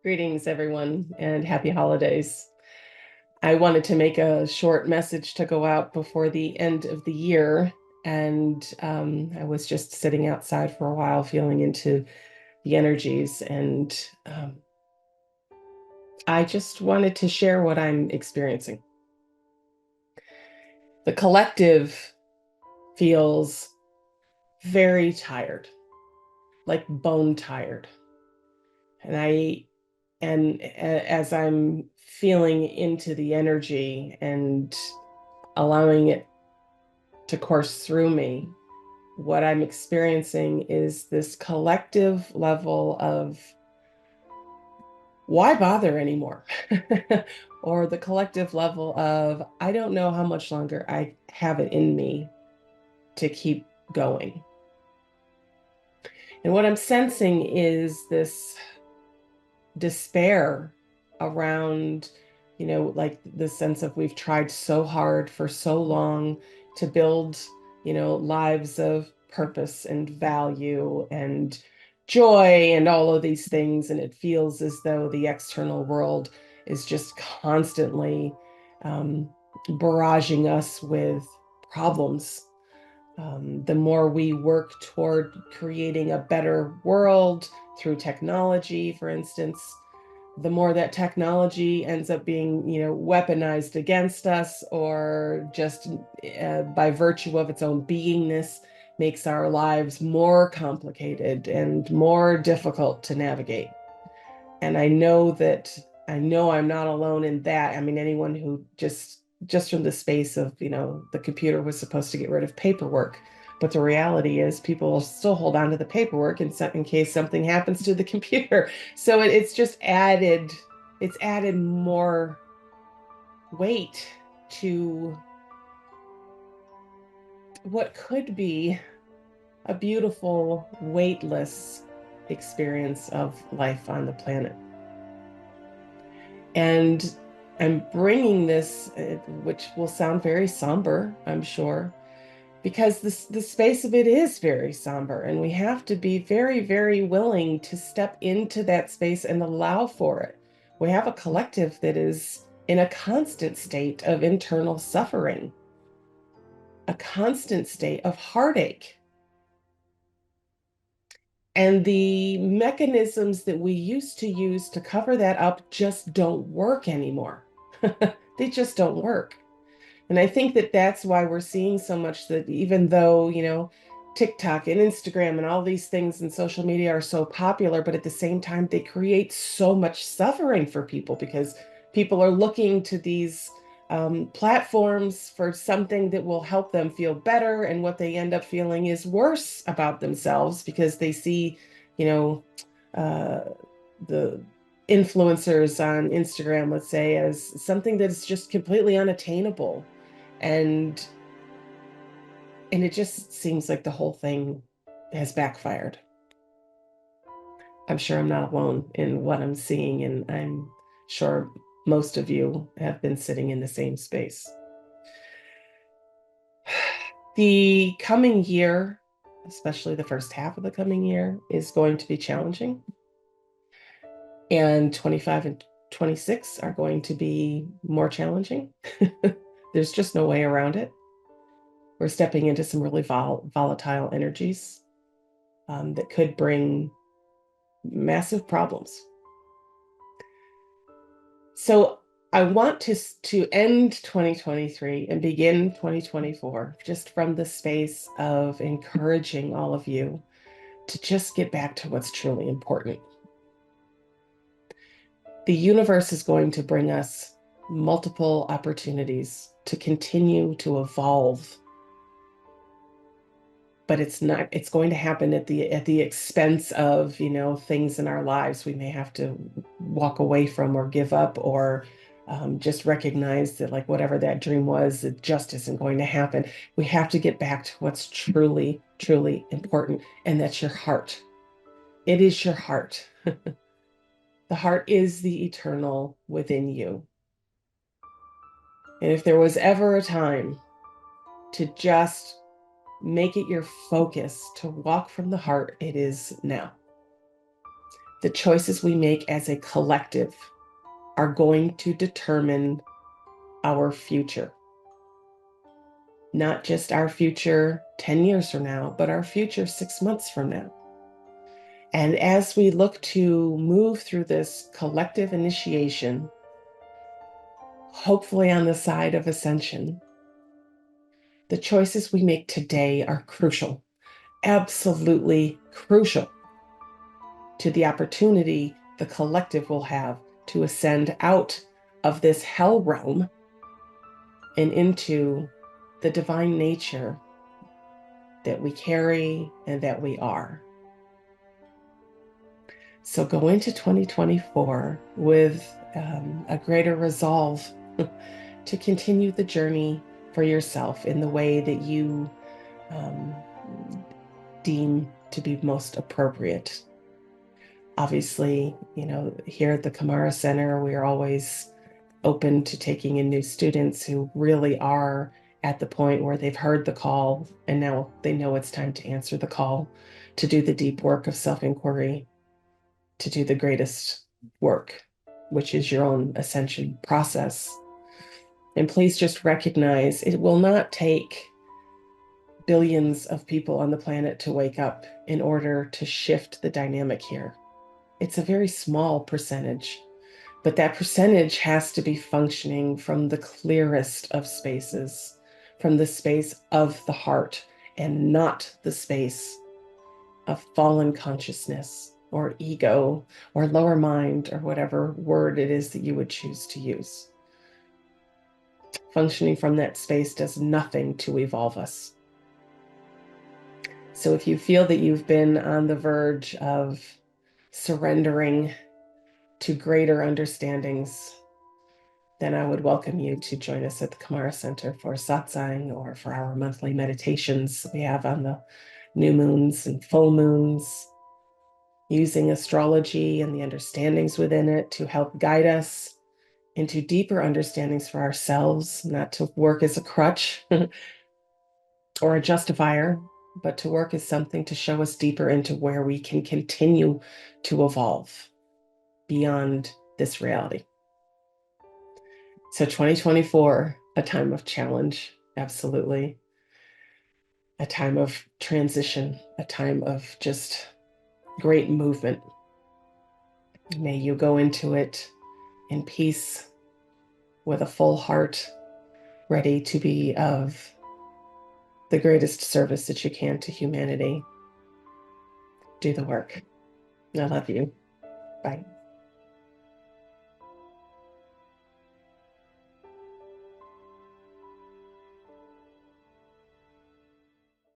Greetings, everyone, and happy holidays. I wanted to make a short message to go out before the end of the year. And I was just sitting outside for a while, feeling into the energies. And I just wanted to share what I'm experiencing. The collective feels very tired, like bone tired. As I'm feeling into the energy and allowing it to course through me, what I'm experiencing is this collective level of why bother anymore? Or the collective level of I don't know how much longer I have it in me to keep going. And what I'm sensing is this despair around, like the sense of we've tried so hard for so long to build, lives of purpose and value and joy and all of these things. And it feels as though the external world is just constantly um, barraging us with problems. The more we work toward creating a better world through technology, for instance, the more that technology ends up being, weaponized against us or just by virtue of its own beingness makes our lives more complicated and more difficult to navigate. And I know I'm not alone in that. I mean, anyone who just from the space of, the computer was supposed to get rid of paperwork. But the reality is people will still hold on to the paperwork in case something happens to the computer. So it's added more weight to what could be a beautiful, weightless experience of life on the planet. And I'm bringing this, which will sound very somber, I'm sure, because the space of it is very somber, and we have to be very, very willing to step into that space and allow for it. We have a collective that is in a constant state of internal suffering, a constant state of heartache. And the mechanisms that we used to use to cover that up just don't work anymore. They just don't work. And I think that that's why we're seeing so much that even though, TikTok and Instagram and all these things and social media are so popular, but at the same time, they create so much suffering for people because people are looking to these platforms for something that will help them feel better. And what they end up feeling is worse about themselves because they see, you know, uh, the influencers on Instagram, let's say, as something that's just completely unattainable. And and it just seems like the whole thing has backfired. I'm sure I'm not alone in what I'm seeing, and I'm sure most of you have been sitting in the same space. The coming year, especially the first half of the coming year, is going to be challenging. And 25 and 26 are going to be more challenging. There's just no way around it. We're stepping into some really volatile energies that could bring massive problems. So I want to end 2023 and begin 2024 just from the space of encouraging all of you to just get back to what's truly important. The universe is going to bring us multiple opportunities to continue to evolve, but it's going to happen at the expense of, things in our lives we may have to walk away from or give up or just recognize that like whatever that dream was, it just isn't going to happen. We have to get back to what's truly, truly important, and that's your heart. It is your heart. The heart is the eternal within you. And if there was ever a time to just make it your focus to walk from the heart, it is now. The choices we make as a collective are going to determine our future. Not just our future 10 years from now, but our future 6 months from now. And as we look to move through this collective initiation, hopefully on the side of ascension, the choices we make today are crucial, absolutely crucial to the opportunity the collective will have to ascend out of this hell realm and into the divine nature that we carry and that we are. So go into 2024 with a greater resolve to continue the journey for yourself in the way that you um, deem to be most appropriate. Obviously, here at the Kumara Center, we are always open to taking in new students who really are at the point where they've heard the call and now they know it's time to answer the call, to do the deep work of self-inquiry, to do the greatest work, which is your own ascension process. And please just recognize it will not take billions of people on the planet to wake up in order to shift the dynamic here. It's a very small percentage, but that percentage has to be functioning from the clearest of spaces, from the space of the heart, and not the space of fallen consciousness or ego or lower mind or whatever word it is that you would choose to use. Functioning from that space does nothing to evolve us. So if you feel that you've been on the verge of surrendering to greater understandings, then I would welcome you to join us at the Kumara Center for satsang or for our monthly meditations we have on the new moons and full moons, using astrology and the understandings within it to help guide us into deeper understandings for ourselves, not to work as a crutch or a justifier, but to work as something to show us deeper into where we can continue to evolve beyond this reality. So 2024, a time of challenge, absolutely. A time of transition, a time of just great movement. May you go into it in peace, with a full heart, ready to be of the greatest service that you can to humanity. Do the work. I love you. Bye.